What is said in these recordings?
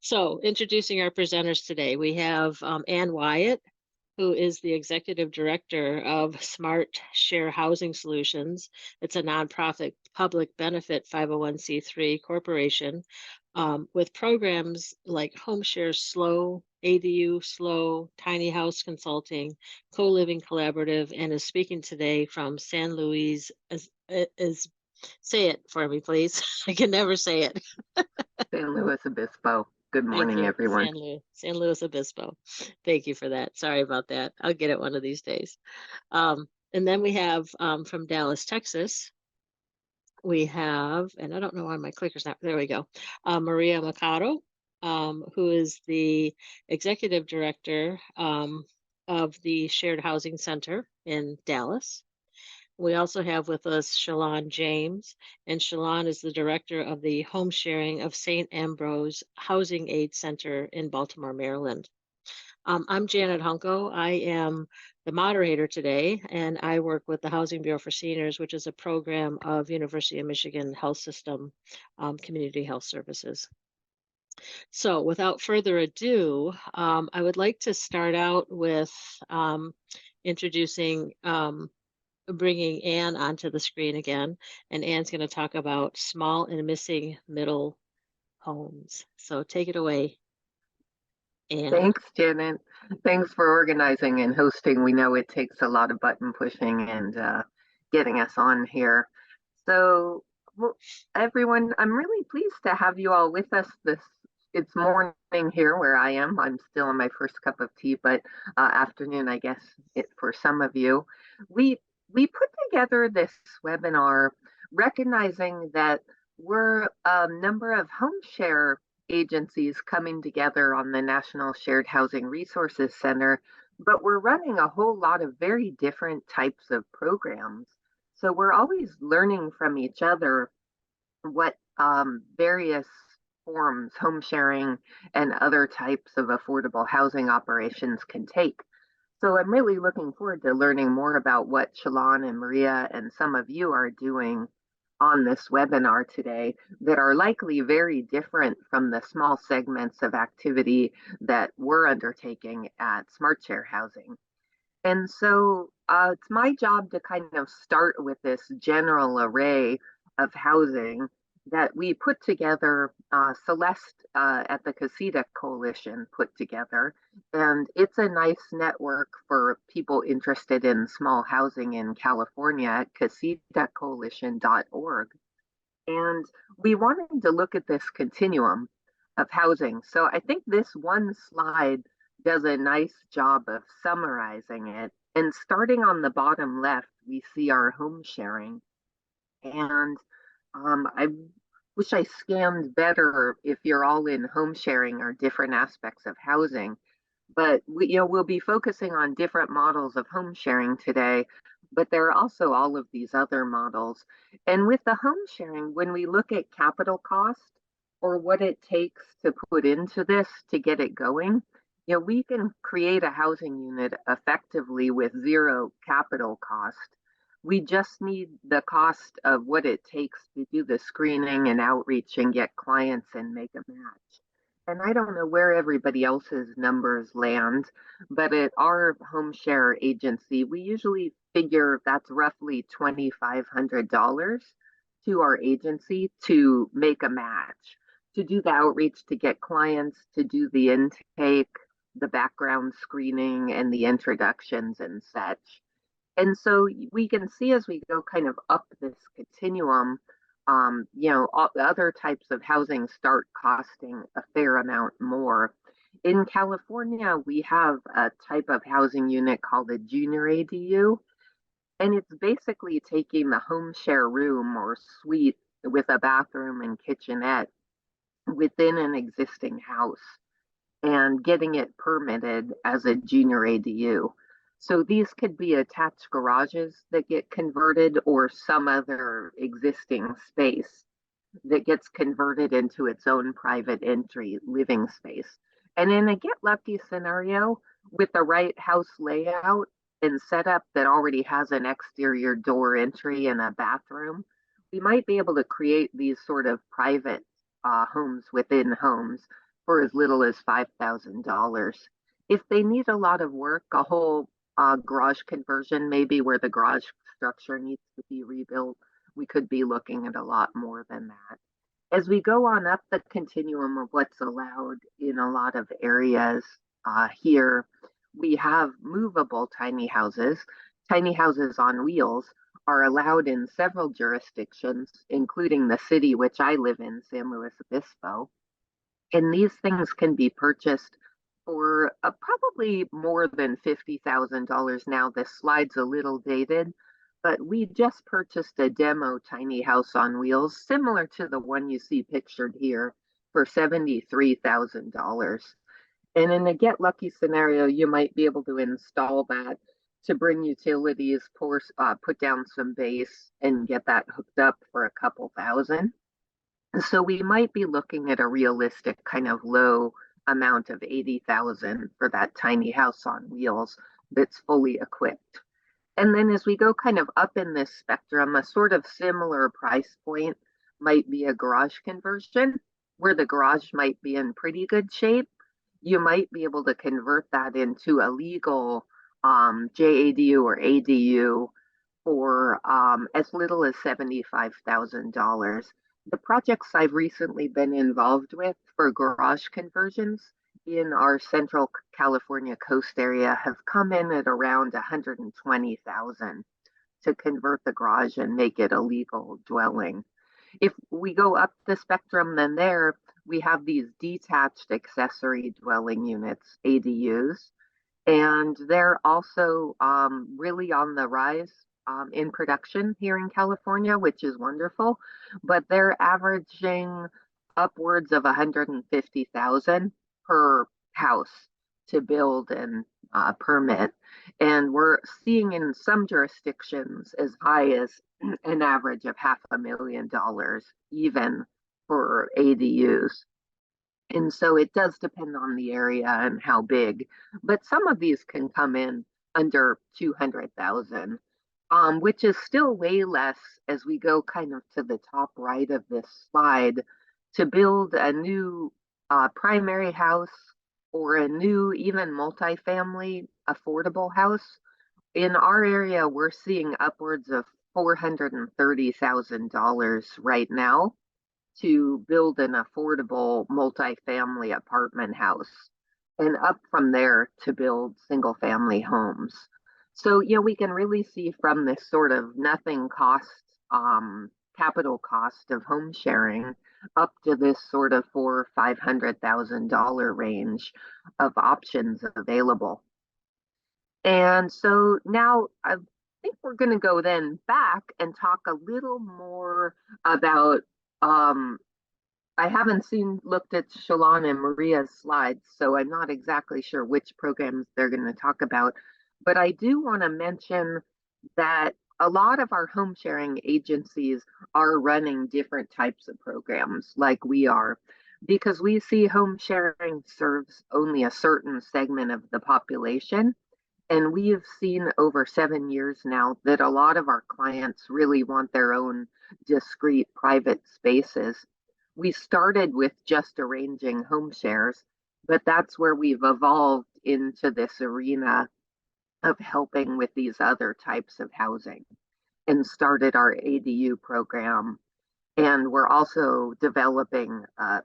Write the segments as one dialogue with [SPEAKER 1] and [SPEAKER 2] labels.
[SPEAKER 1] So introducing our presenters today, we have Ann Wyatt, who is the Executive Director of Smart Share Housing Solutions. It's a nonprofit public benefit 501c3 corporation with programs like Home Share Slow, ADU Slow, Tiny House Consulting, Co-Living Collaborative, and is speaking today from San Luis. Say it for me, please. I can never say it.
[SPEAKER 2] San Luis Obispo. Good
[SPEAKER 1] Thank
[SPEAKER 2] morning,
[SPEAKER 1] you,
[SPEAKER 2] everyone.
[SPEAKER 1] San Luis Obispo. Thank you for that. Sorry about that. I'll get it one of these days. And then we have from Dallas, Texas, we have, and I don't know why my clicker's not, there we go, Maria Mercado, who is the Executive Director of the Shared Housing Center in Dallas. We also have with us Shalon James, and Shalon is the director of the home sharing of St. Ambrose Housing Aid Center in Baltimore, Maryland. I'm Janet Hunko. I am the moderator today, and I work with the Housing Bureau for Seniors, which is a program of University of Michigan Health System Community Health Services. So without further ado, I would like to start out with introducing bringing Ann onto the screen again, and Ann's going to talk about small and missing middle homes. So take it away, Ann.
[SPEAKER 2] Thanks, Janet. Thanks for organizing and hosting. We know it takes a lot of button pushing and getting us on here. So, everyone, I'm really pleased to have you all with us it's morning here where I am. I'm still on my first cup of tea, but afternoon, I guess, for some of you. We put together this webinar recognizing that we're a number of home share agencies coming together on the National Shared Housing Resources Center, but we're running a whole lot of very different types of programs. So we're always learning from each other what various forms, home sharing and other types of affordable housing operations can take. So I'm really looking forward to learning more about what Shalon and Maria and some of you are doing on this webinar today that are likely very different from the small segments of activity that we're undertaking at Smart Share Housing. And so it's my job to kind of start with this general array of housing that we put together, Celeste at the Casita Coalition put together. And it's a nice network for people interested in small housing in California at casitacoalition.org. And we wanted to look at this continuum of housing. So I think this one slide does a nice job of summarizing it. And starting on the bottom left, we see our home sharing. And I wish I scanned better if you're all in home sharing or different aspects of housing. But we'll be focusing on different models of home sharing today, but there are also all of these other models. And with the home sharing, when we look at capital cost or what it takes to put into this to get it going, we can create a housing unit effectively with zero capital cost. We just need the cost of what it takes to do the screening and outreach and get clients and make a match. And I don't know where everybody else's numbers land, but at our home share agency, we usually figure that's roughly $2,500 to our agency to make a match, to do the outreach, to get clients, to do the intake, the background screening, and the introductions and such. And so we can see as we go kind of up this continuum, all the other types of housing start costing a fair amount more. In California, we have a type of housing unit called a junior ADU, and it's basically taking the home share room or suite with a bathroom and kitchenette within an existing house and getting it permitted as a junior ADU. So these could be attached garages that get converted or some other existing space that gets converted into its own private entry living space. And in a get lucky scenario, with the right house layout and setup that already has an exterior door entry and a bathroom, we might be able to create these sort of private homes within homes for as little as $5,000. If they need a lot of work, a whole garage conversion, maybe where the garage structure needs to be rebuilt, we could be looking at a lot more than that. As we go on up the continuum of what's allowed in a lot of areas here, we have movable tiny houses. Tiny houses on wheels are allowed in several jurisdictions, including the city which I live in, San Luis Obispo. And these things can be purchased for probably more than $50,000 now. This slide's a little dated, but we just purchased a demo tiny house on wheels, similar to the one you see pictured here, for $73,000. And in a get lucky scenario, you might be able to install that to bring utilities, put down some base, and get that hooked up for a couple thousand. So we might be looking at a realistic kind of low amount of 80,000 for that tiny house on wheels that's fully equipped. And then as we go kind of up in this spectrum, a sort of similar price point might be a garage conversion, where the garage might be in pretty good shape. You might be able to convert that into a legal JADU or ADU for as little as $75,000. The projects I've recently been involved with for garage conversions in our Central California coast area have come in at around 120,000 to convert the garage and make it a legal dwelling. If we go up the spectrum, then there we have these detached accessory dwelling units, ADUs, and they're also really on the rise in production here in California, which is wonderful. But they're averaging upwards of 150,000 per house to build and permit. And we're seeing in some jurisdictions as high as an average of $500,000 even for ADUs. And so it does depend on the area and how big, but some of these can come in under 200,000, which is still way less as we go kind of to the top right of this slide to build a new primary house or a new even multifamily affordable house. In our area, we're seeing upwards of $430,000 right now to build an affordable multifamily apartment house, and up from there to build single family homes. So, we can really see from this sort of nothing cost, capital cost of home sharing up to this sort of $400,000 or $500,000 range of options available. And so now I think we're going to go then back and talk a little more about I haven't looked at Shalon and Maria's slides, so I'm not exactly sure which programs they're going to talk about. But I do want to mention that a lot of our home sharing agencies are running different types of programs like we are, because we see home sharing serves only a certain segment of the population. And we have seen over 7 years now that a lot of our clients really want their own discrete private spaces. We started with just arranging home shares, but that's where we've evolved into this arena of helping with these other types of housing and started our ADU program. And we're also developing a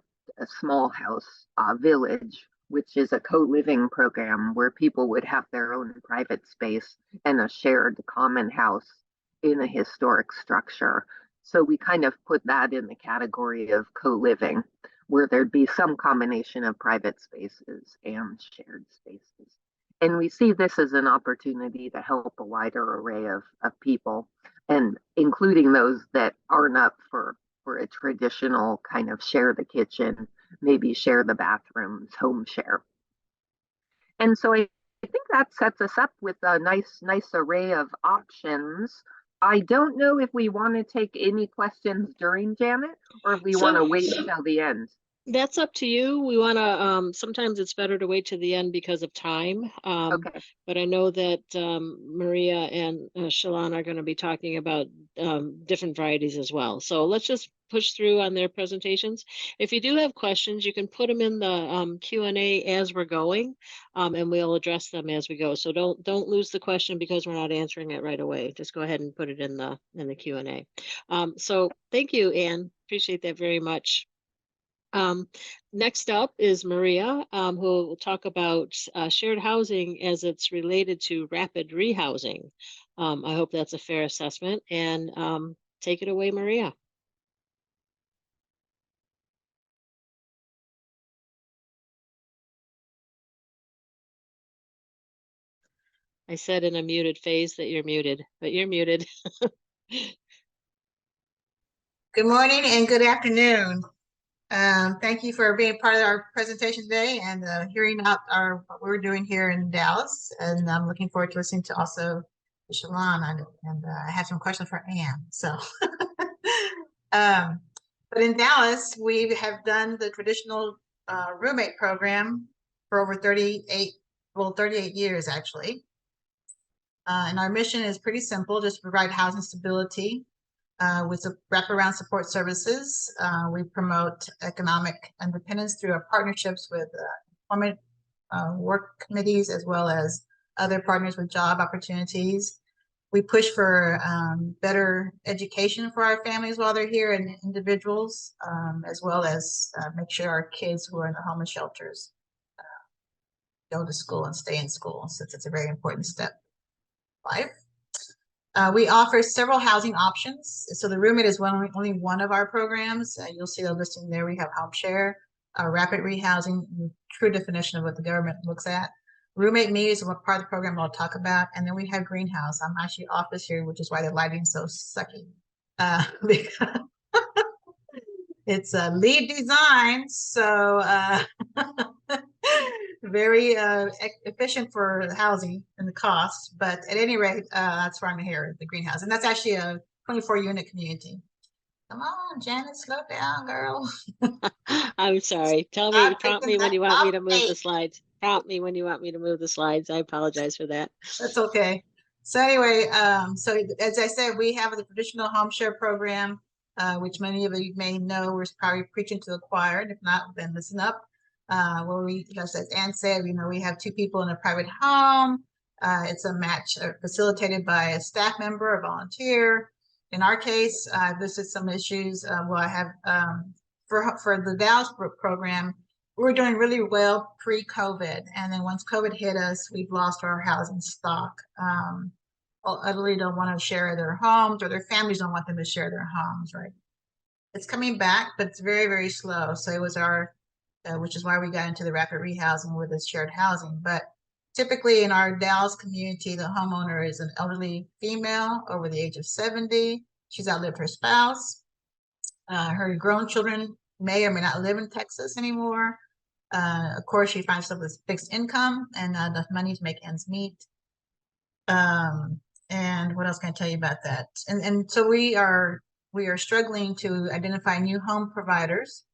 [SPEAKER 2] small house village, which is a co-living program where people would have their own private space and a shared common house in a historic structure. So we kind of put that in the category of co-living, where there'd be some combination of private spaces and shared spaces. And we see this as an opportunity to help a wider array of people, and including those that aren't up for a traditional kind of share the kitchen, maybe share the bathrooms, home share. And so I think that sets us up with a nice array of options. I don't know if we want to take any questions during Janet or if we want to wait until the end.
[SPEAKER 1] That's up to you. We want to, sometimes it's better to wait to the end because of time.
[SPEAKER 2] Okay.
[SPEAKER 1] But I know that Maria and Shalana are going to be talking about different varieties as well. So let's just push through on their presentations. If you do have questions, you can put them in the Q&A as we're going, and we'll address them as we go. So don't lose the question because we're not answering it right away. Just go ahead and put it in the Q&A. So thank you, Anne. Appreciate that very much. Next up is Maria, who will talk about shared housing as it's related to rapid rehousing. I hope that's a fair assessment, and take it away, Maria. I said in a muted phase that you're muted, but you're muted.
[SPEAKER 3] Good morning and good afternoon. Thank you for being part of our presentation today and hearing out what we're doing here in Dallas. And I'm looking forward to listening to also Shalon, and I have some questions for Anne. So, but in Dallas, we have done the traditional roommate program for over 38 years actually. And our mission is pretty simple, just to provide housing stability with wraparound support services. We promote economic independence through our partnerships with employment work committees, as well as other partners with job opportunities. We push for better education for our families while they're here and individuals, as well as make sure our kids who are in the homeless shelters go to school and stay in school, since it's a very important step in life. We offer several housing options. So the roommate is only one of our programs. You'll see the listing there. We have home share, rapid rehousing, true definition of what the government looks at. Roommate me is what part of the program I'll talk about. And then we have greenhouse. I'm actually off this year, which is why the lighting's so sucky. Because it's a lead design. So very efficient for housing and the cost, but at any rate, that's why I'm here, the greenhouse. And that's actually a 24-unit community. Come on, Janet, slow down, girl.
[SPEAKER 1] I'm sorry. Prompt me when you want me to move the slides. Prompt me when you want me to move the slides. I apologize for that.
[SPEAKER 3] That's okay. So anyway, so as I said, we have the traditional home share program, which many of you may know. We're probably preaching to the choir, and if not, then listen up. Where we, just as Anne said, we have two people in a private home. It's a match facilitated by a staff member, a volunteer. In our case, this is some issues. Well, I have for the Dallas program, we were doing really well pre-COVID, and then once COVID hit us, we've lost our housing stock. Utterly don't want to share their homes, or their families don't want them to share their homes, right? It's coming back, but it's very, very slow. So it was our which is why we got into the rapid rehousing with this shared housing. But typically in our Dallas community, the homeowner is an elderly female over the age of 70. She's outlived her spouse. Her grown children may or may not live in Texas anymore. Of course, she finds herself with fixed income and not enough money to make ends meet. And what else can I tell you about that? And so we are struggling to identify new home providers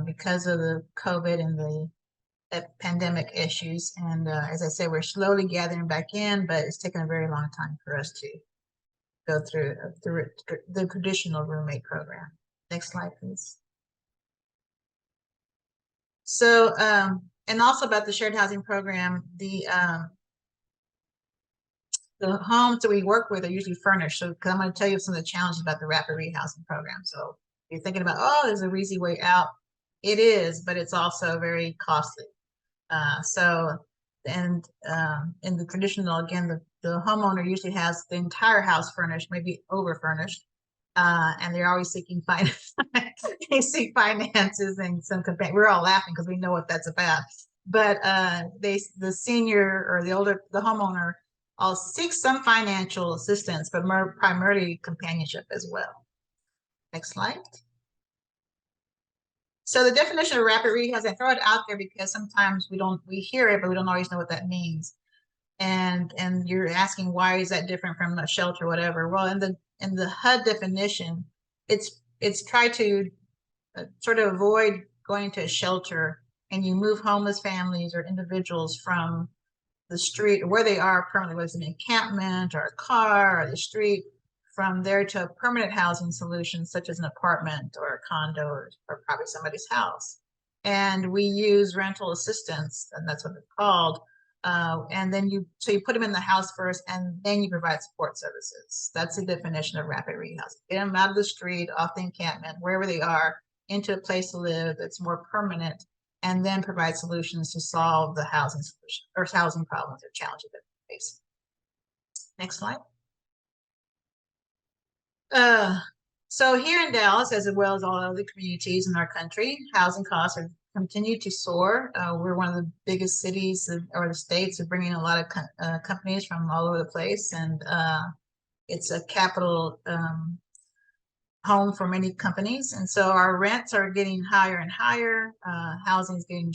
[SPEAKER 3] because of the COVID and the pandemic issues. And as I said, we're slowly gathering back in, but it's taken a very long time for us to go through the traditional roommate program. Next slide, please. So, and also about the shared housing program, the homes that we work with are usually furnished. So, because I'm going to tell you some of the challenges about the rapid rehousing program. So, if you're thinking about, oh, there's a easy way out. It is, but it's also very costly. In the traditional, again, the homeowner usually has the entire house furnished, maybe over furnished, and they're always seeking finance. They seek finances and some. We're all laughing because we know what that's about. But the senior or the homeowner, all seek some financial assistance, but primarily companionship as well. Next slide. So the definition of rapid rehousing, I throw it out there because sometimes we hear it, but we don't always know what that means. And you're asking, why is that different from a shelter or whatever? Well, in the HUD definition, it's tried to sort of avoid going to a shelter and you move homeless families or individuals from the street or where they are permanently, whether it's an encampment or a car or the street, from there to a permanent housing solution, such as an apartment or a condo or probably somebody's house. And we use rental assistance, and that's what it's called. And then you put them in the house first, and then you provide support services. That's the definition of rapid rehousing. Get them out of the street, off the encampment, wherever they are, into a place to live that's more permanent, and then provide solutions to solve the housing solution or housing problems or challenges that they face. Next slide. So here in Dallas, as well as all other communities in our country, housing costs have continued to soar. We're one of the biggest cities or the states of bringing a lot of companies from all over the place, and it's a capital home for many companies. And so our rents are getting higher and higher. Housing is getting,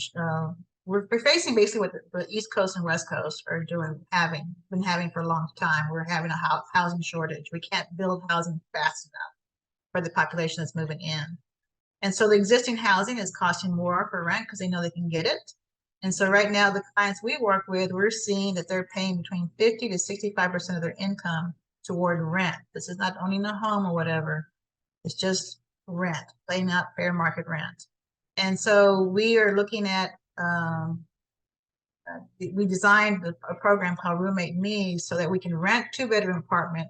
[SPEAKER 3] we're facing basically what the East Coast and West Coast are been having for a long time. We're having a housing shortage. We can't build housing fast enough for the population that's moving in. And so the existing housing is costing more for rent because they know they can get it. And so right now, the clients we work with, we're seeing that they're paying between 50 to 65% of their income toward rent. This is not owning a home or whatever. It's just rent, paying out fair market rent. And so we are looking at, we designed a program called Roommate Me so that we can rent 2-bedroom apartment,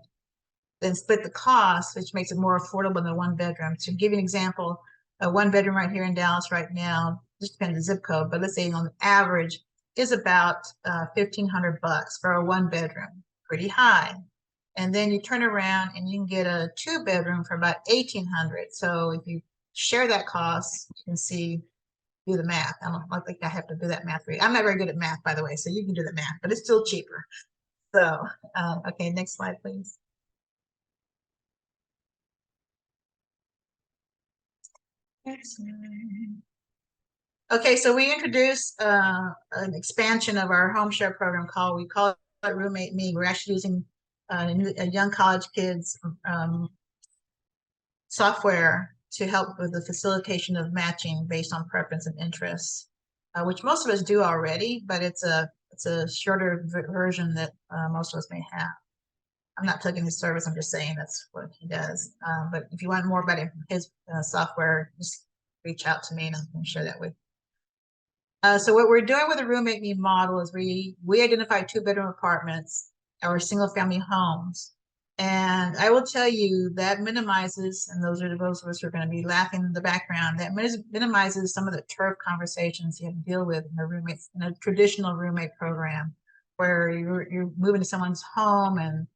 [SPEAKER 3] then split the cost, which makes it more affordable than a 1-bedroom. To give you an example, a 1-bedroom right here in Dallas right now, just depends on the zip code, but let's say on average is about $1,500 for a 1-bedroom, pretty high. And then you turn around and you can get a 2-bedroom for about $1,800. So if you share that cost, you can see, do the math. I don't think I have to do that math for you. I'm not very good at math, by the way, so you can do the math, but it's still cheaper. So, okay, next slide, please. Okay, so we introduced an expansion of our home share program we call it Roommate Me. We're actually using a young college kids software to help with the facilitation of matching based on preference and interests, which most of us do already, but it's a shorter version that most of us may have. I'm not plugging his service, I'm just saying that's what he does. But if you want more about his software, just reach out to me and I can share that with you. So what we're doing with the Roommate Me model is we identify 2-bedroom apartments or single family homes. And I will tell you that minimizes, and those of us who are going to be laughing in the background, that minimizes some of the turf conversations you have to deal with in a traditional roommate program, where you're moving to someone's home and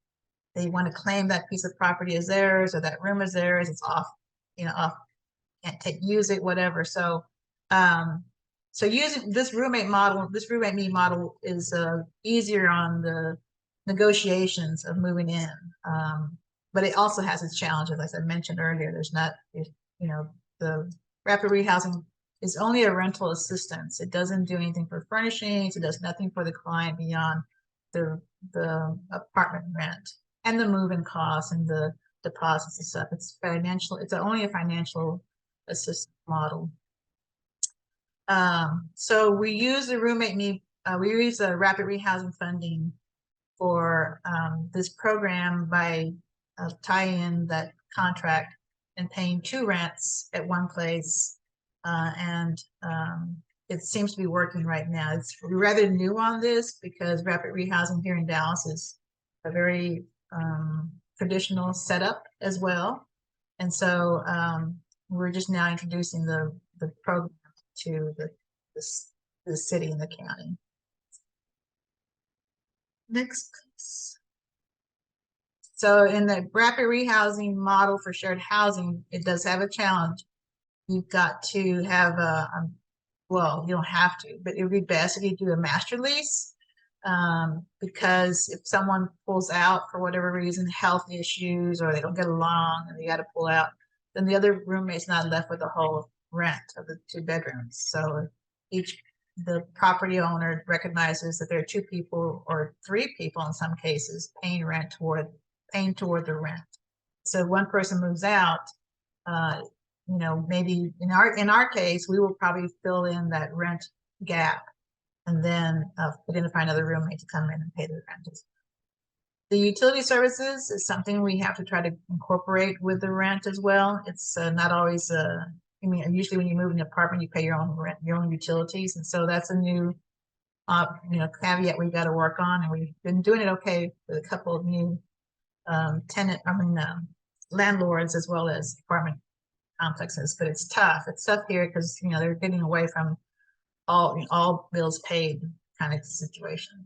[SPEAKER 3] they want to claim that piece of property as theirs or that room is theirs. It's off, can't use it, whatever. So, so using this Roommate Me model is easier on the negotiations of moving in. But it also has its challenges. As I mentioned earlier, there's not, the rapid rehousing is only a rental assistance. It doesn't do anything for furnishings. It does nothing for the client beyond the apartment rent and the move-in costs and the deposits and stuff. It's only a financial assistance model. So we use the Roommate Me, we use the rapid rehousing funding for this program by tying in that contract and paying 2 rents at one place. It seems to be working right now. We're rather new on this because rapid rehousing here in Dallas is a very traditional setup as well. And so we're just now introducing the program to the city and the county. Next, please. So in the rapid rehousing model for shared housing, it does have a challenge. You've got to have well, you don't have to, but it would be best if you do a master lease, because if someone pulls out for whatever reason, health issues, or they don't get along and they got to pull out, then the other roommate's not left with the whole rent of the 2 bedrooms. So the property owner recognizes that there are 2 people or 3 people in some cases paying toward the rent. So one person moves out, you know, maybe in our case, we will probably fill in that rent gap and then identify another roommate to come in and pay the rent. The utility services is something we have to try to incorporate with the rent as well. It's not always, I mean, usually when you move an apartment, you pay your own rent, your own utilities. And so that's a new, you know, caveat we've got to work on. And we've been doing it okay with a couple of new landlords as well as apartment complexes, but it's tough. It's tough here because, you know, they're getting away from all bills paid kind of situation.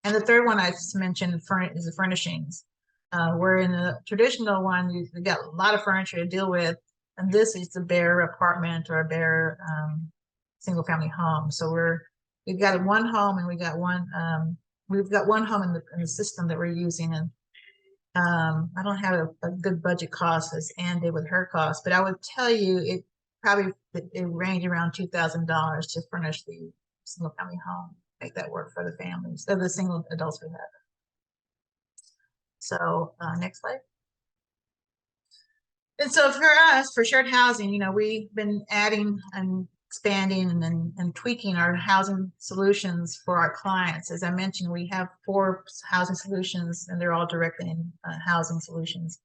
[SPEAKER 3] And the third one I just mentioned is the furnishings. Where in the traditional one, you've got a lot of furniture to deal with, and this is the bare apartment or a bare single family home. So we've got one home, and we've got one home in the system that we're using, and I don't have a good budget cost as Ann did with her cost, but I would tell you it range around $2,000 to furnish the single family home. Make that work for the families, the single adults we have. So next slide. And so for us, for shared housing, you know, we've been adding and expanding and tweaking our housing solutions for our clients. As I mentioned, we have 4 housing solutions, and they're all directly in housing solutions.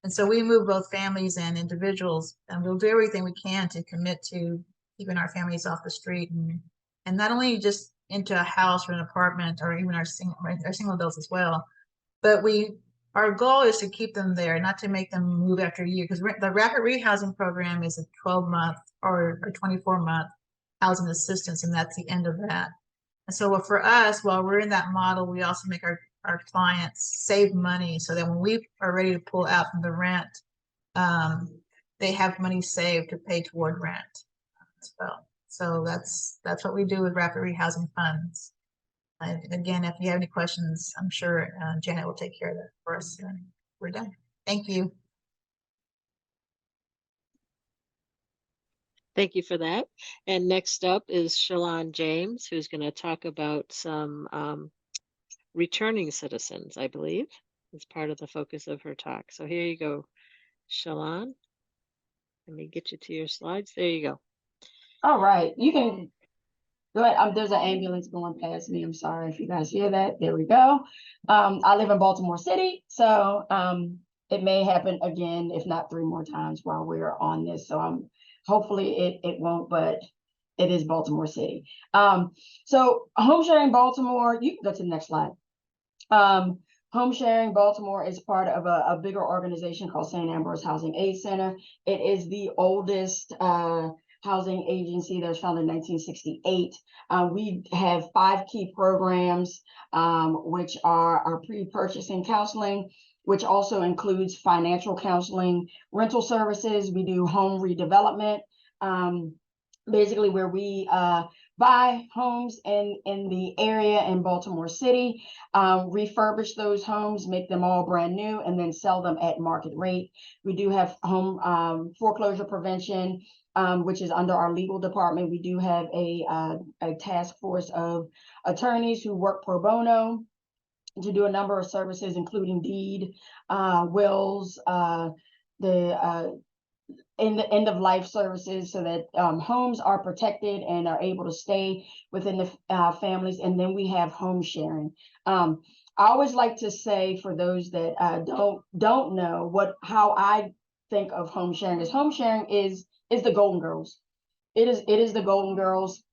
[SPEAKER 3] And so we move both families and individuals, and we'll do everything we can to commit to keeping our families off the street, and not only just into a house or an apartment, or even our single adults as well, but our goal is to keep them there, not to make them move after a year, because the rapid rehousing program is a 12-month or 24-month housing assistance, and that's the end of that. And so for us, while we're in that model, we also make our clients save money so that when we are ready to pull out from the rent, they have money saved to pay toward rent as well. So that's what we do with rapid rehousing funds. Again, if you have any questions, I'm sure Janet will take care of that for us. We're done. Thank you.
[SPEAKER 1] Thank you for that. And next up is Shalon James, who's going to talk about some returning citizens, I believe, is part of the focus of her talk. So here you go, Shalon. Let me get you to your slides. There you go.
[SPEAKER 4] All right, you can go ahead. There's an ambulance going past me. I'm sorry if you guys hear that. There we go. I live in Baltimore City, so it may happen again, if not 3 more times while we're on this. So hopefully it won't, but it is Baltimore City. So Home Sharing Baltimore, you can go to the next slide. Home Sharing Baltimore is part of a bigger organization called St. Ambrose Housing Aid Center. It is the oldest housing agency that was founded in 1968. We have 5 key programs, which are our pre-purchasing counseling, which also includes financial counseling, rental services. We do home redevelopment, basically where we buy homes in the area in Baltimore City, refurbish those homes, make them all brand new, and then sell them at market rate. We do have home foreclosure prevention, which is under our legal department. We do have a task force of attorneys who work pro bono to do a number of services, including deed, wills, the end of life services, so that homes are protected and are able to stay within the families. And then we have home sharing. I always like to say, for those that don't know how I think of home sharing, is the Golden Girls. It is the Golden Girls.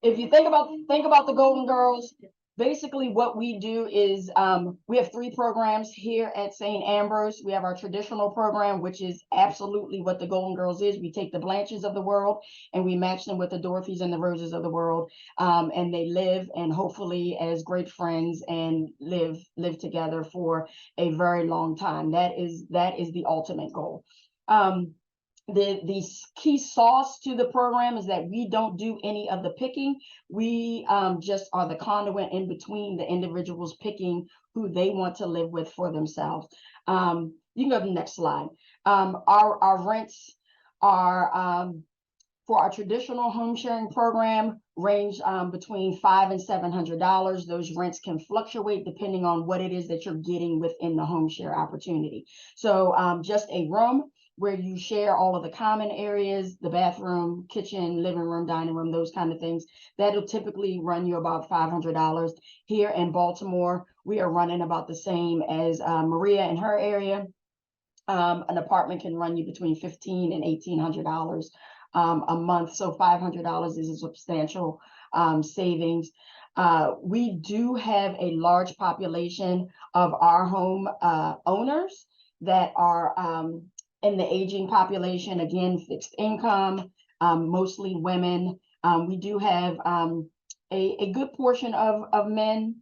[SPEAKER 4] If you think about the Golden Girls, basically what we do is we have 3 programs here at St. Ambrose. We have our traditional program, which is absolutely what the Golden Girls is. We take the Blanches of the world and we match them with the Dorothys and the Roses of the world, and they live, and hopefully as great friends, and live together for a very long time. That is the ultimate goal. The key sauce to the program is that we don't do any of the picking. We just are the conduit in between the individuals picking who they want to live with for themselves. You can go to the next slide. Our rents are For our traditional home sharing program, range between $500 and $700. Those rents can fluctuate depending on what it is that you're getting within the home share opportunity. So just a room where you share all of the common areas, the bathroom, kitchen, living room, dining room, those kind of things, that'll typically run you about $500. Here in Baltimore, we are running about the same as Maria in her area. An apartment can run you between $1,500 and $1,800 a month. So $500 is a substantial savings. We do have a large population of our home owners that are in the aging population, again, fixed income, mostly women. We do have a good portion of men,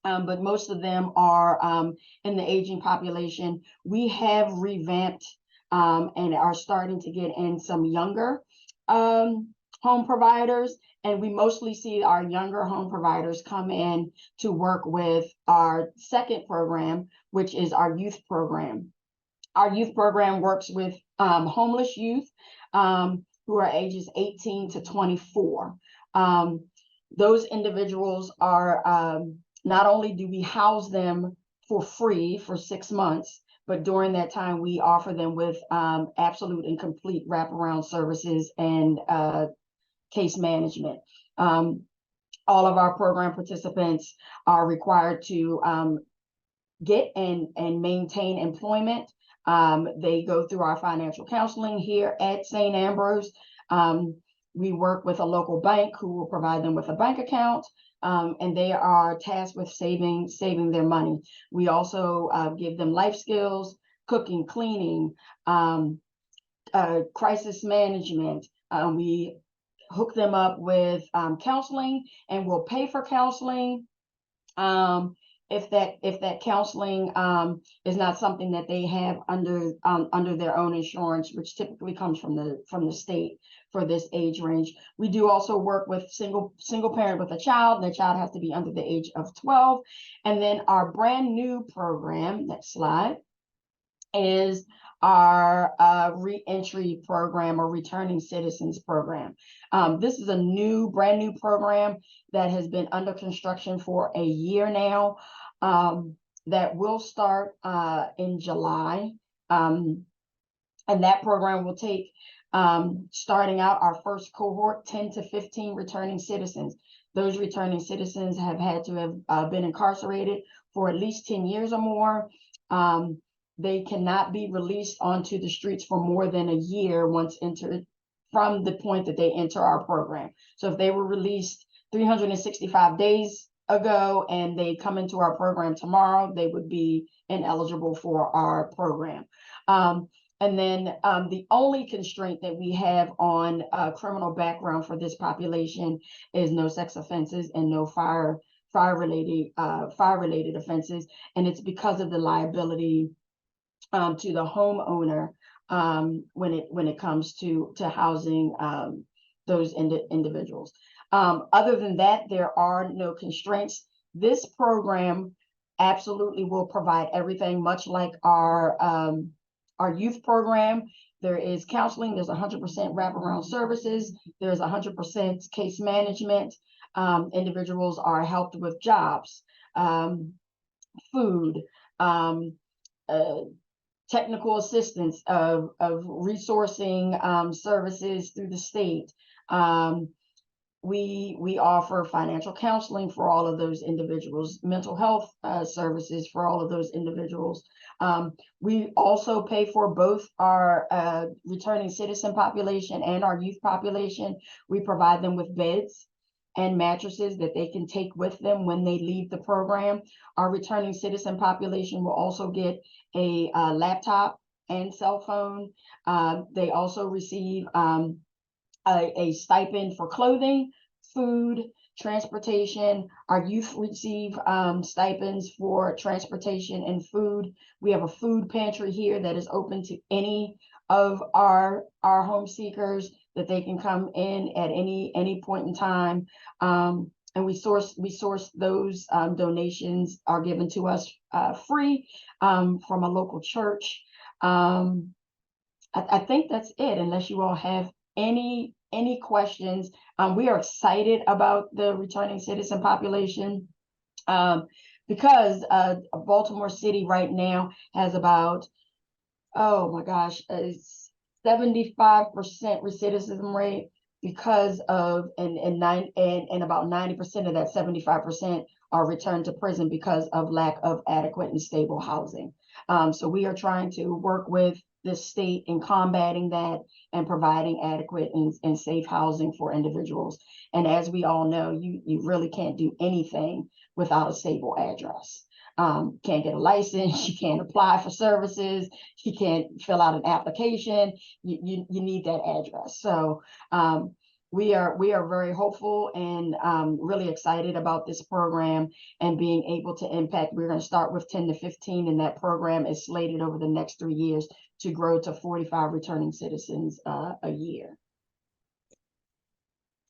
[SPEAKER 4] but most of them are in the aging population. We have revamped and are starting to get in some younger home providers, and we mostly see our younger home providers come in to work with our second program, which is our youth program. Our youth program works with homeless youth who are ages 18 to 24. Those individuals are, not only do we house them for free for 6 months, but during that time, we offer them with absolute and complete wraparound services and case management. All of our program participants are required to get and maintain employment. They go through our financial counseling here at St. Ambrose. We work with a local bank who will provide them with a bank account, and they are tasked with saving their money. We also give them life skills, cooking, cleaning, crisis management. We hook them up with counseling, and we'll pay for counseling if that counseling is not something that they have under their own insurance, which typically comes from the state for this age range. We do also work with single parent with a child, and the child has to be under the age of 12. And then our brand new program, next slide, is our reentry program or returning citizens program. This is a brand new program that has been under construction for a year now, that will start in July. And that program will take, starting out our first cohort, 10 to 15 returning citizens. Those returning citizens have had to have been incarcerated for at least 10 years or more. They cannot be released onto the streets for more than a year once entered from the point that they enter our program. So if they were released 365 days ago and they come into our program tomorrow, they would be ineligible for our program. And then the only constraint that we have on criminal background for this population is no sex offenses and no fire-related offenses, and it's because of the liability to the homeowner when it comes to housing those individuals. Other than that, there are no constraints. This program absolutely will provide everything, much like our youth program. There is counseling, there's 100% wraparound services, there's 100% case management. Individuals are helped with jobs, food, technical assistance of resourcing services through the state. We offer financial counseling for all of those individuals, mental health services for all of those individuals. We also pay for both our returning citizen population and our youth population. We provide them with beds and mattresses that they can take with them when they leave the program. Our returning citizen population will also get a laptop and cell phone. They also receive a stipend for clothing, food, transportation. Our youth receive stipends for transportation and food. We have a food pantry here that is open to any of our home seekers, that they can come in at any point in time. And we source those donations are given to us free from a local church. I think that's it, unless you all have any questions. We are excited about the returning citizen population because Baltimore City right now has about, oh my gosh, 75% recidivism rate because of and about 90% of that 75% are returned to prison because of lack of adequate and stable housing. So we are trying to work with the state in combating that and providing adequate and safe housing for individuals. And as we all know, you really can't do anything without a stable address. Can't get a license, you can't apply for services, you can't fill out an application, you need that address. So we are very hopeful and really excited about this program and being able to impact. We're going to start with 10 to 15, and that program is slated over the next 3 years to grow to 45 returning citizens a year.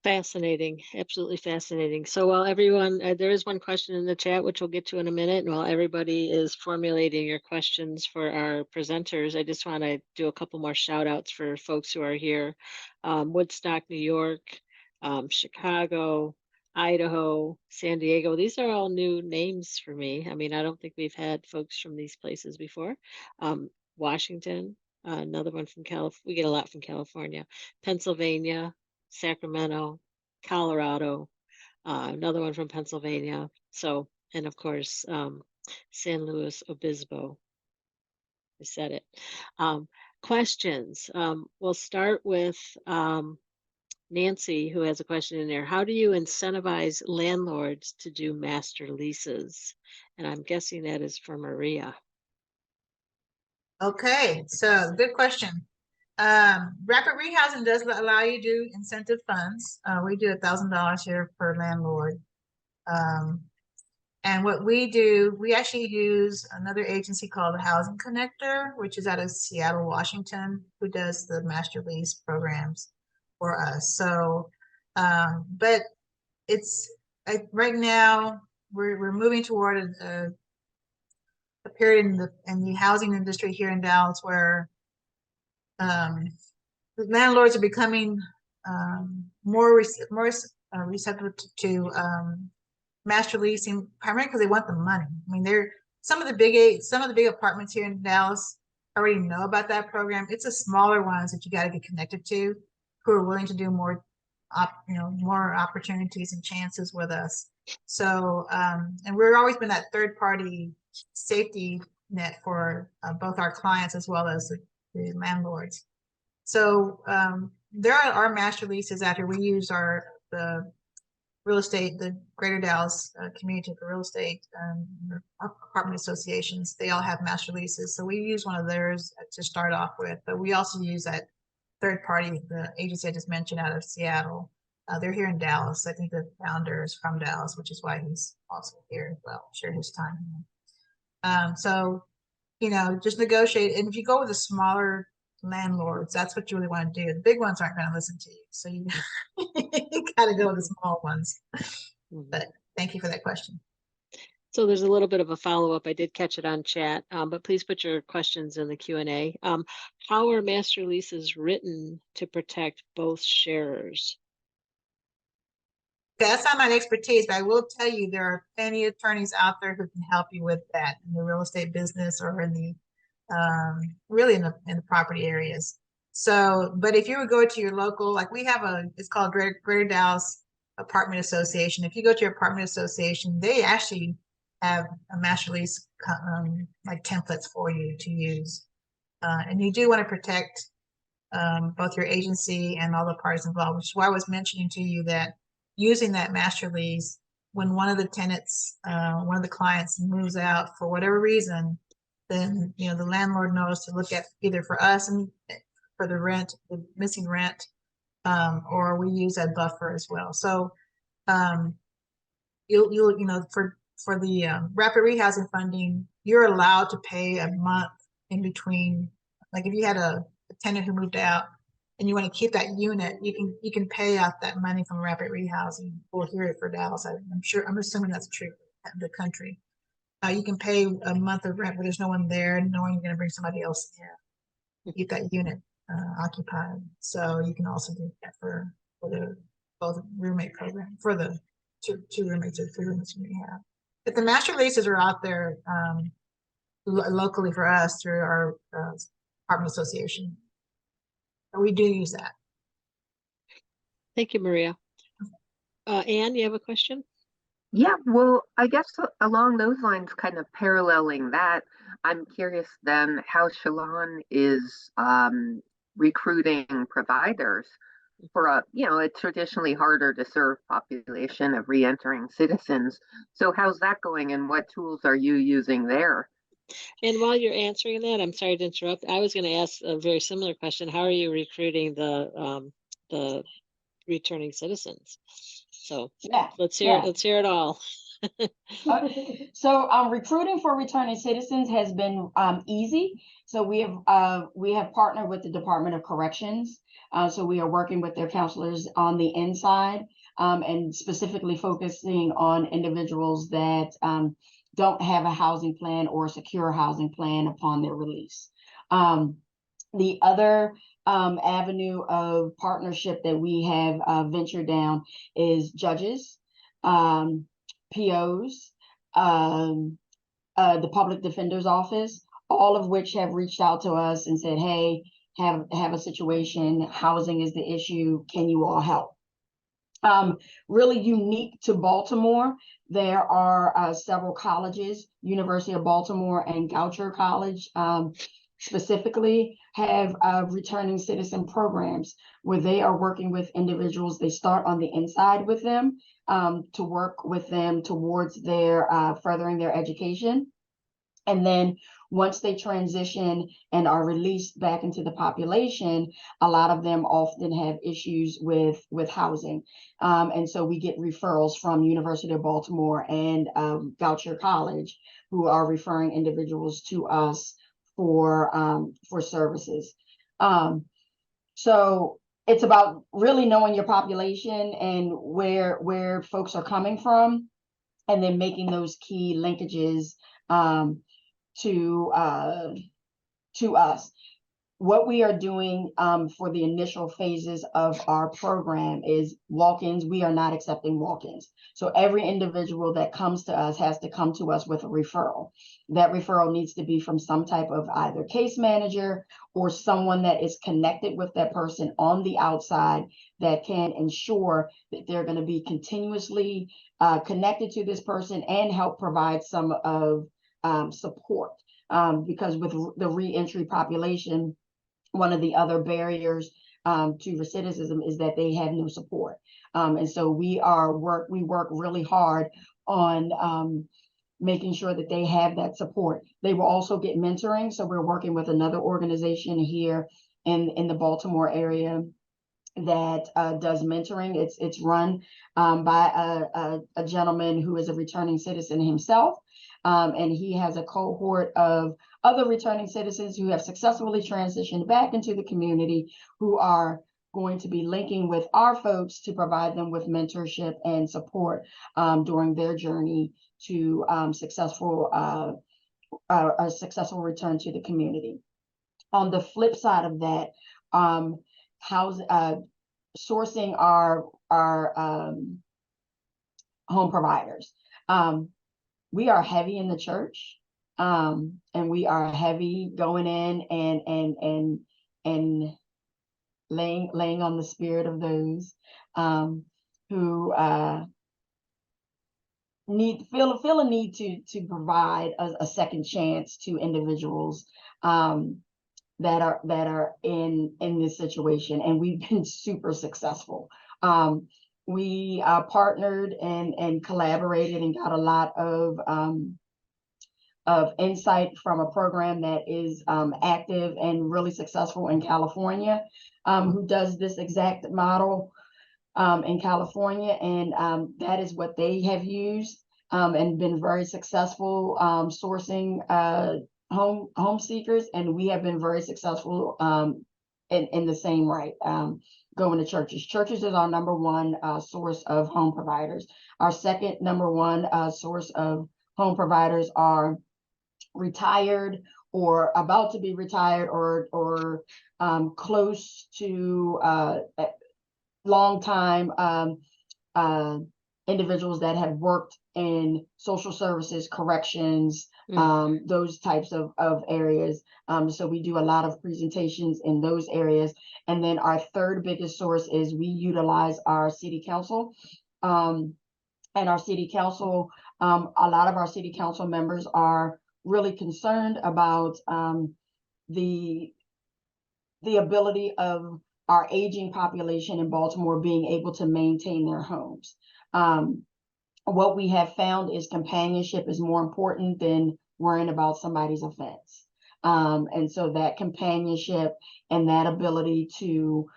[SPEAKER 1] Fascinating, absolutely fascinating. So while everyone, there is one question in the chat, which we'll get to in a minute. And while everybody is formulating your questions for our presenters, I just want to do a couple more shout outs for folks who are here. Woodstock, New York, Chicago, Idaho, San Diego. These are all new names for me. I mean, I don't think we've had folks from these places before. Washington, another one from California. We get a lot from California, Pennsylvania, Sacramento, Colorado, another one from Pennsylvania. So, and of course, San Luis Obispo. I said it. Questions. We'll start with Nancy, who has a question in there. How do you incentivize landlords to do master leases? And I'm guessing that is for Maria.
[SPEAKER 3] Okay, so good question. Rapid rehousing does allow you to do incentive funds. We do $1,000 here per landlord. And what we do, we actually use another agency called the Housing Connector, which is out of Seattle, Washington, who does the master lease programs for us. So, but it's right now we're moving toward a period in the housing industry here in Dallas where the landlords are becoming more receptive to master leasing, primarily because they want the money. I mean, some of the big apartments here in Dallas already know about that program. It's the smaller ones that you got to get connected to, who are willing to do more opportunities and chances with us. So, and we've always been that third party safety net for both our clients as well as the landlords. So there are master leases out here. We use the real estate, the Greater Dallas Community for Real Estate apartment associations. They all have master leases. So we use one of theirs to start off with, but we also use that third party, the agency I just mentioned out of Seattle. They're here in Dallas. I think the founder is from Dallas, which is why he's also here as well, share his time. So, just negotiate. And if you go with the smaller landlords, that's what you really want to do. The big ones aren't going to listen to you. So you got to go with the small ones. But thank you for that question.
[SPEAKER 1] So there's a little bit of a follow-up. I did catch it on chat, but please put your questions in the Q&A. How are master leases written to protect both sharers?
[SPEAKER 3] That's not my expertise, but I will tell you there are plenty of attorneys out there who can help you with that in the real estate business or in the really in the property areas. So, but if you would go to your local, like we have it's called Greater Dallas Apartment Association. If you go to your apartment association, they actually have a master lease like templates for you to use. And you do want to protect both your agency and all the parties involved, which is why I was mentioning to you that using that master lease, when one of the tenants, one of the clients moves out for whatever reason, then the landlord knows to look at either for us and for the rent, the missing rent, or we use that buffer as well. So for the rapid rehousing funding, you're allowed to pay a month in between. Like if you had a tenant who moved out and you want to keep that unit, you can pay out that money from rapid rehousing. We'll hear it for Dallas. I'm assuming that's true for the country. You can pay a month of rent, but there's no one there, knowing you're going to bring somebody else there. Keep that unit occupied. So you can also do that for the both roommate program for the two roommates or 3 roommates you may have. But the master leases are out there locally for us through our apartment association. And we do use that.
[SPEAKER 1] Thank you, Maria. Anne, you have a question?
[SPEAKER 2] Yeah, well, I guess along those lines, kind of paralleling that, I'm curious then how Shalon is recruiting providers for a traditionally harder to serve population of re-entering citizens. So how's that going, and what tools are you using there?
[SPEAKER 1] And while you're answering that, I'm sorry to interrupt. I was going to ask a very similar question. How are you recruiting the returning citizens? So
[SPEAKER 4] Yeah,
[SPEAKER 1] let's hear it. Let's hear it all.
[SPEAKER 4] So recruiting for returning citizens has been easy. So we have partnered with the Department of Corrections. So we are working with their counselors on the inside and specifically focusing on individuals that don't have a housing plan or a secure housing plan upon their release. The other avenue of partnership that we have ventured down is judges, POs, the public defender's office, all of which have reached out to us and said, hey, have a situation, housing is the issue, can you all help? Really unique to Baltimore, there are several colleges, University of Baltimore and Goucher College specifically have returning citizen programs where they are working with individuals. They start on the inside with them to work with them towards their furthering their education. And then once they transition and are released back into the population, a lot of them often have issues with housing. And so we get referrals from University of Baltimore and Goucher College, who are referring individuals to us for services. So it's about really knowing your population and where folks are coming from, and then making those key linkages to us. What we are doing for the initial phases of our program is walk-ins. We are not accepting walk-ins. So every individual that comes to us has to come to us with a referral. That referral needs to be from some type of either case manager or someone that is connected with that person on the outside that can ensure that they're going to be continuously connected to this person and help provide some of support. Because with the reentry population, one of the other barriers to recidivism is that they have no support. And so we work really hard on making sure that they have that support. They will also get mentoring. So we're working with another organization here in the Baltimore area that does mentoring. It's run by a gentleman who is a returning citizen himself. And he has a cohort of other returning citizens who have successfully transitioned back into the community, who are going to be linking with our folks to provide them with mentorship and support during their journey to a successful return to the community. On the flip side of that, sourcing our home providers. We are heavy in the church, and we are heavy going in and laying on the spirit of those who feel a need to provide a second chance to individuals that are in this situation, and we've been super successful. We partnered and collaborated and got a lot of insight from a program that is active and really successful in California, who does this exact model in California, and that is what they have used and been very successful sourcing home seekers, and we have been very successful in the same right. Going to churches. Churches is our number one source of home providers. Our second number one source of home providers are retired or about to be retired, or close to long time individuals that have worked in social services, corrections, those types of areas. So we do a lot of presentations in those areas. And then our third biggest source is we utilize our city council. And our city council, a lot of our city council members are really concerned about the ability of our aging population in Baltimore being able to maintain their homes. What we have found is companionship is more important than worrying about somebody's offense. And so that companionship and that ability to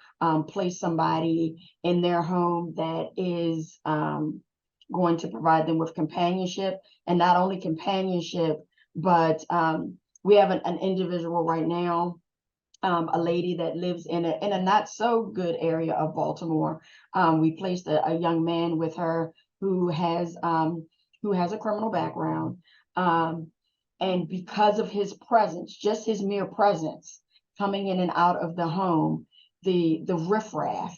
[SPEAKER 4] place somebody in their home that is going to provide them with companionship, and not only companionship, but we have an individual right now, a lady that lives in a not so good area of Baltimore. We placed a young man with her who has a criminal background. And because of his presence, just his mere presence coming in and out of the home, the riffraff,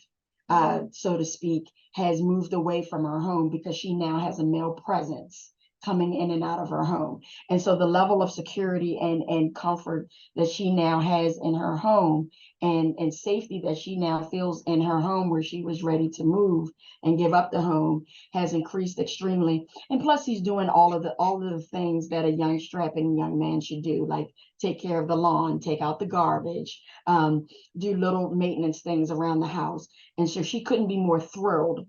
[SPEAKER 4] so to speak, has moved away from her home because she now has a male presence coming in and out of her home. And so the level of security and comfort that she now has in her home, and safety that she now feels in her home, where she was ready to move and give up the home, has increased extremely. And plus he's doing all of the things that a young strapping young man should do, like take care of the lawn, take out the garbage, do little maintenance things around the house. And so she couldn't be more thrilled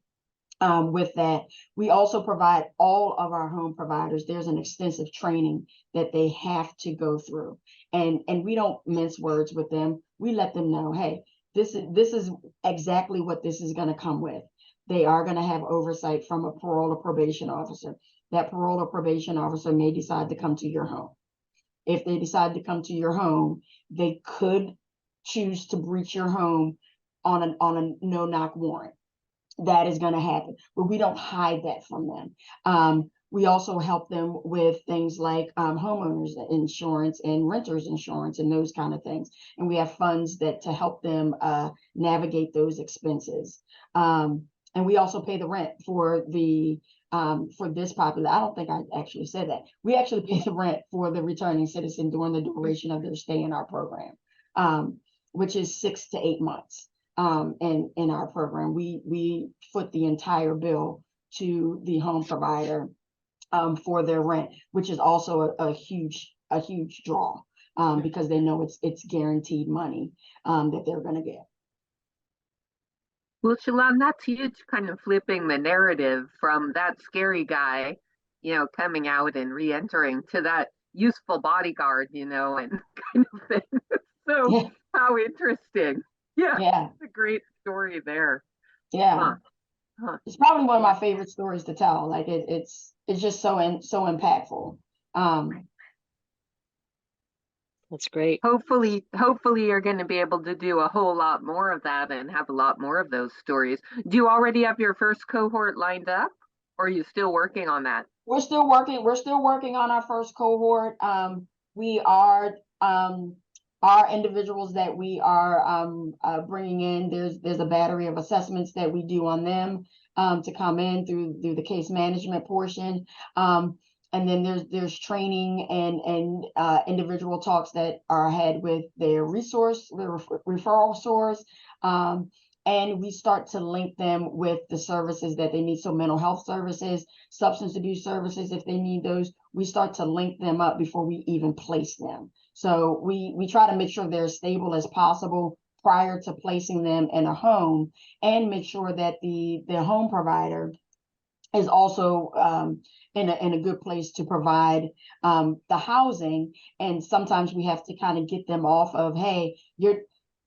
[SPEAKER 4] with that. We also provide all of our home providers. There's an extensive training that they have to go through, and we don't mince words with them. We let them know, hey, this is exactly what this is going to come with. They are going to have oversight from a parole or probation officer. That parole or probation officer may decide to come to your home. If they decide to come to your home, they could choose to breach your home on a no-knock warrant. That is going to happen, but we don't hide that from them. We also help them with things like homeowners insurance and renters insurance and those kind of things. And we have funds that to help them navigate those expenses. And we also pay the rent for this population. I don't think I actually said that. We actually pay the rent for the returning citizen during the duration of their stay in our program, which is 6 to 8 months. In our program, we foot the entire bill to the home provider for their rent, which is also a huge draw, because they know it's guaranteed money that they're going to get.
[SPEAKER 2] Well, Shalon, that's huge, kind of flipping the narrative from that scary guy, coming out and re-entering, to that useful bodyguard, and kind of thing. So
[SPEAKER 4] Yeah.
[SPEAKER 2] How interesting. Yeah. It's a great story there.
[SPEAKER 4] Yeah. It's probably one of my favorite stories to tell. Like it's just so impactful.
[SPEAKER 1] That's great.
[SPEAKER 2] Hopefully you're going to be able to do a whole lot more of that and have a lot more of those stories. Do you already have your first cohort lined up, or are you still working on that?
[SPEAKER 4] We're still working on our first cohort. We are our individuals that we are bringing in. There's a battery of assessments that we do on them to come in through the case management portion. And then there's training and individual talks that are had with their referral source. And we start to link them with the services that they need. So mental health services, substance abuse services, if they need those, we start to link them up before we even place them. So we try to make sure they're as stable as possible prior to placing them in a home, and make sure that the home provider is also in a good place to provide the housing. And sometimes we have to kind of get them off of, hey, you're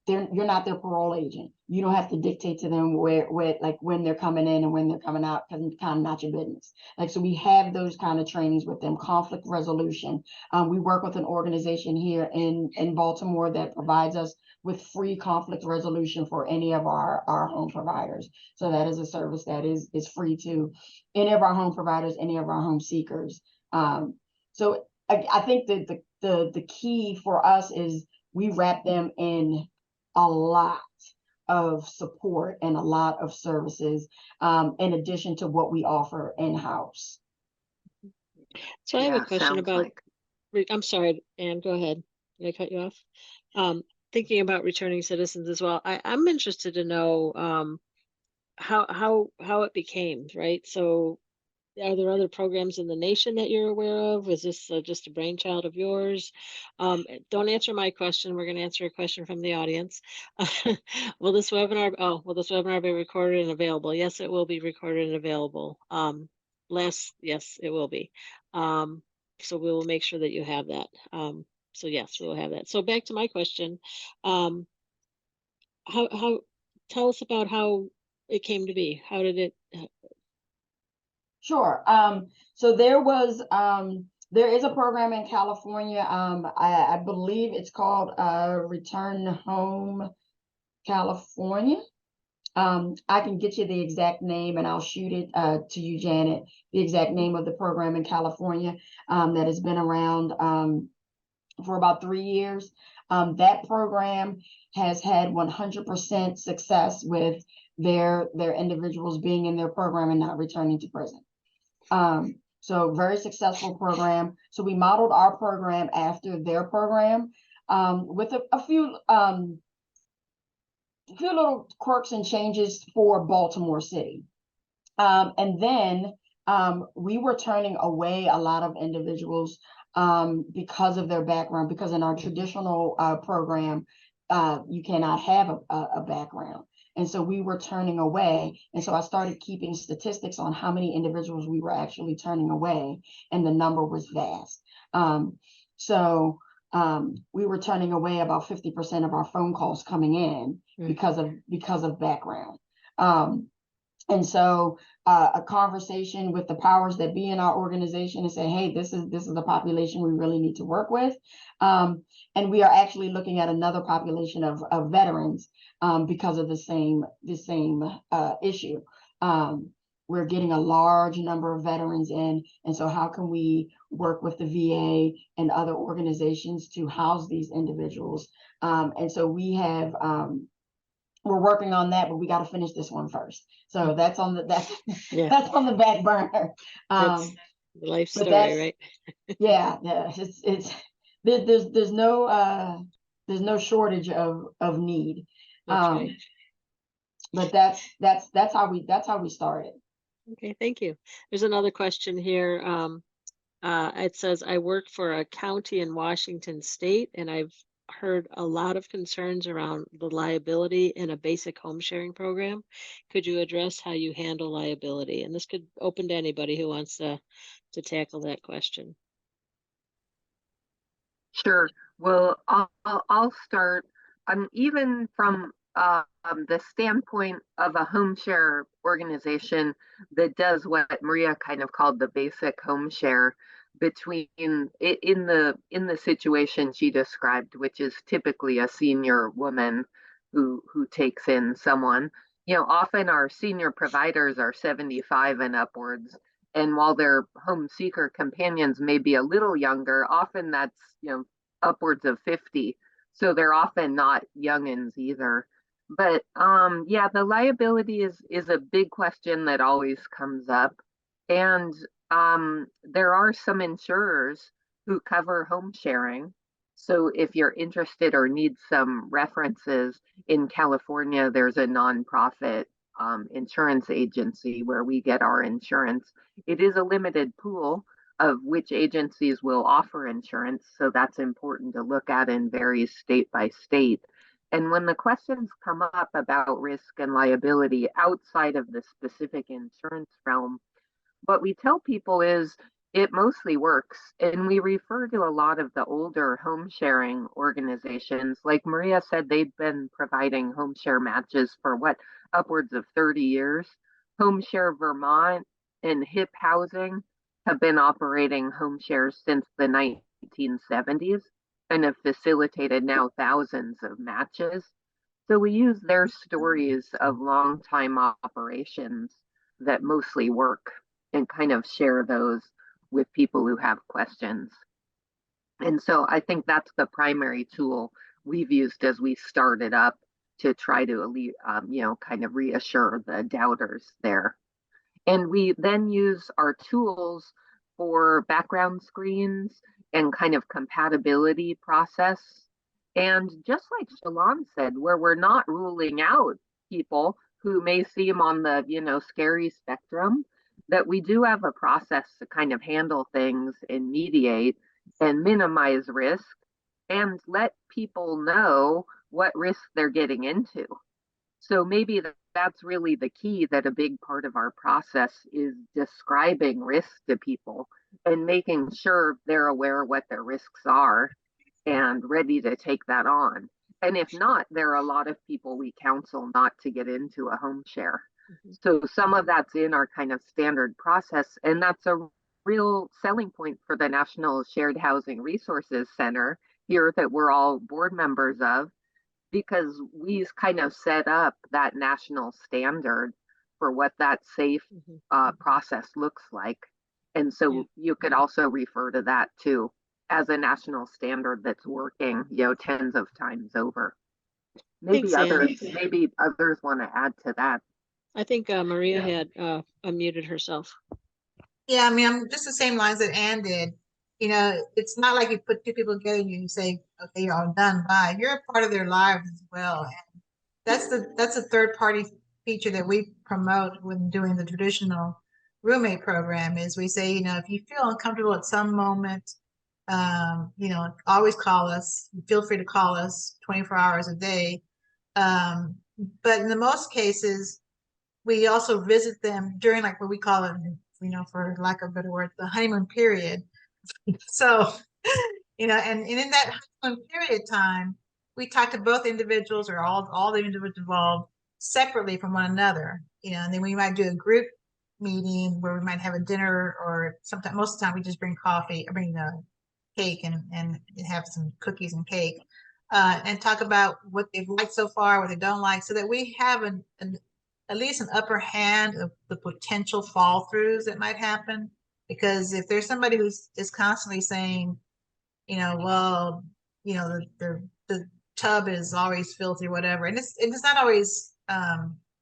[SPEAKER 4] not their parole agent. You don't have to dictate to them where like when they're coming in and when they're coming out, because it's kind of not your business. Like, so we have those kind of trainings with them. Conflict resolution. We work with an organization here in Baltimore that provides us with free conflict resolution for any of our home providers. So that is a service that is free to any of our home providers, any of our home seekers. So I think that the key for us is we wrap them in a lot of support and a lot of services, in addition to what we offer in-house.
[SPEAKER 1] So I have a question
[SPEAKER 2] sounds
[SPEAKER 1] about,
[SPEAKER 2] like.
[SPEAKER 1] I'm sorry, Anne, go ahead. Did I cut you off? Thinking about returning citizens as well, I'm interested to know how it became, right? So are there other programs in the nation that you're aware of? Is this just a brainchild of yours? Don't answer my question. We're going to answer a question from the audience. Will this webinar be recorded and available? Yes, it will be recorded and available. Yes, it will be. So we will make sure that you have that. So yes, we will have that. So back to my question. How tell us about how it came to be. How did it
[SPEAKER 4] Sure. So there is a program in California. I believe it's called Return Home California. I can get you the exact name and I'll shoot it to you, Janet, the exact name of the program in California that has been around for about 3 years. That program has had 100% success with their individuals being in their program and not returning to prison. So very successful program. So we modeled our program after their program, with a few little quirks and changes for Baltimore City. And then we were turning away a lot of individuals because of their background, because in our traditional program, you cannot have a background. And so we were turning away. And so I started keeping statistics on how many individuals we were actually turning away, and the number was vast. We were turning away about 50% of our phone calls coming in because of background. And so a conversation with the powers that be in our organization and say, hey, this is a population we really need to work with. And we are actually looking at another population of veterans because of the same issue. We're getting a large number of veterans in. And so how can we work with the VA and other organizations to house these individuals? And so we're working on that, but we got to finish this one first. So that's on the that's on the back burner.
[SPEAKER 1] That's the life story, right?
[SPEAKER 4] yeah. It's there's no shortage of need.
[SPEAKER 1] Right.
[SPEAKER 4] But that's how we started.
[SPEAKER 1] Okay, thank you. There's another question here. It says, I work for a county in Washington State, and I've heard a lot of concerns around the liability in a basic home sharing program. Could you address how you handle liability? And this could open to anybody who wants to tackle that question.
[SPEAKER 2] Sure. Well, I'll start. Even from the standpoint of a home share organization that does what Maria kind of called the basic home share, between in the situation she described, which is typically a senior woman who takes in someone. Often our senior providers are 75 and upwards. And while their home seeker companions may be a little younger, often that's, upwards of 50. So they're often not youngins either. But yeah, the liability is a big question that always comes up. And there are some insurers who cover home sharing. So if you're interested or need some references, in California, there's a nonprofit insurance agency where we get our insurance. It is a limited pool of which agencies will offer insurance, so that's important to look at and varies state by state. And when the questions come up about risk and liability outside of the specific insurance realm, what we tell people is it mostly works. And we refer to a lot of the older home sharing organizations. Like Maria said, they've been providing home share matches for upwards of 30 years. Home Share Vermont and HIP Housing have been operating home shares since the 1970s and have facilitated now thousands of matches. So we use their stories of long-time operations that mostly work and kind of share those with people who have questions. And so I think that's the primary tool we've used as we started up to try to, kind of reassure the doubters there. And we then use our tools for background screens and kind of compatibility process. And just like Shalon said, where we're not ruling out people who may seem on the, scary spectrum, that we do have a process to kind of handle things and mediate and minimize risk and let people know what risk they're getting into. So maybe that's really the key, that a big part of our process is describing risk to people and making sure they're aware of what their risks are and ready to take that on. And if not, there are a lot of people we counsel not to get into a home share. So some of that's in our kind of standard process, and that's a real selling point for the National Shared Housing Resources Center here that we're all board members of, because we've kind of set up that national standard for what that safe process looks like. And so you could also refer to that too as a national standard that's working, tens of times over. Maybe
[SPEAKER 1] Thanks,
[SPEAKER 2] others want to add to that.
[SPEAKER 1] I think Maria had unmuted herself.
[SPEAKER 3] Yeah, I mean, I'm just the same lines that Ann did. It's not like you put two people together and you say, okay, you're all done, bye. You're a part of their lives as well. And that's a third party feature that we promote when doing the traditional roommate program, is we say, if you feel uncomfortable at some moment, always call us. Feel free to call us 24 hours a day. But in the most cases, we also visit them during, like, what we call it, for lack of a better word, the honeymoon period. So, and in that honeymoon period time, we talk to both individuals or all the individuals involved separately from one another, and then we might do a group meeting where we might have a dinner, or sometimes, most of the time, we just bring coffee, or bring cake and have some cookies and cake, and talk about what they've liked so far, what they don't like, so that we have at least an upper hand of the potential fall throughs that might happen. Because if there's somebody who's is constantly saying, well, the tub is always filthy, whatever, and it's not always,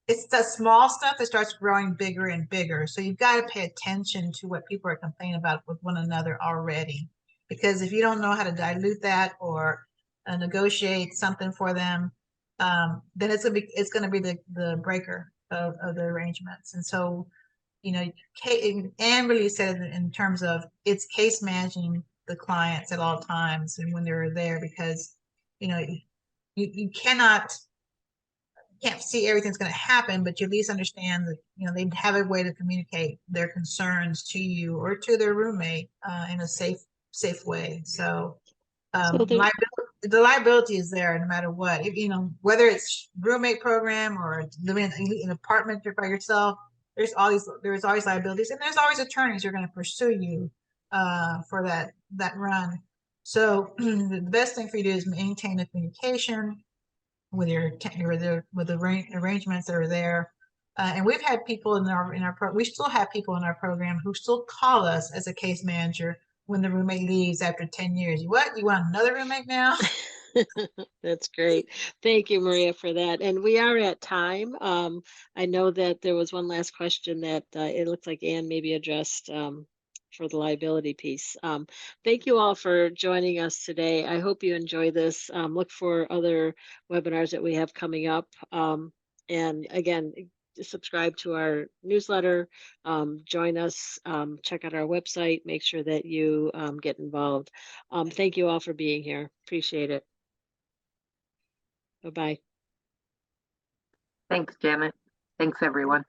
[SPEAKER 3] it's the small stuff that starts growing bigger and bigger. So you've got to pay attention to what people are complaining about with one another already, because if you don't know how to dilute that or negotiate something for them, then it's gonna be the breaker of the arrangements. And so, Anne really said it in terms of it's case managing the clients at all times and when they're there, because you can't see everything's going to happen, but you at least understand that they have a way to communicate their concerns to you or to their roommate in a safe way. So the liability is there no matter what. Whether it's roommate program or living in an apartment by yourself, there's always liabilities, and there's always attorneys who are going to pursue you for that run. So the best thing for you to do is maintain the communication with with the arrangements that are there. And we've had people we still have people in our program who still call us as a case manager when the roommate leaves after 10 years. You want another roommate now?
[SPEAKER 1] That's great. Thank you, Maria, for that. And we are at time. I know that there was one last question that it looks like Anne maybe addressed for the liability piece. Thank you all for joining us today. I hope you enjoy this. Look for other webinars that we have coming up. And again, subscribe to our newsletter, join us, check out our website, make sure that you get involved. Thank you all for being here. Appreciate it. Bye-bye.
[SPEAKER 2] Thanks, Janet. Thanks, everyone.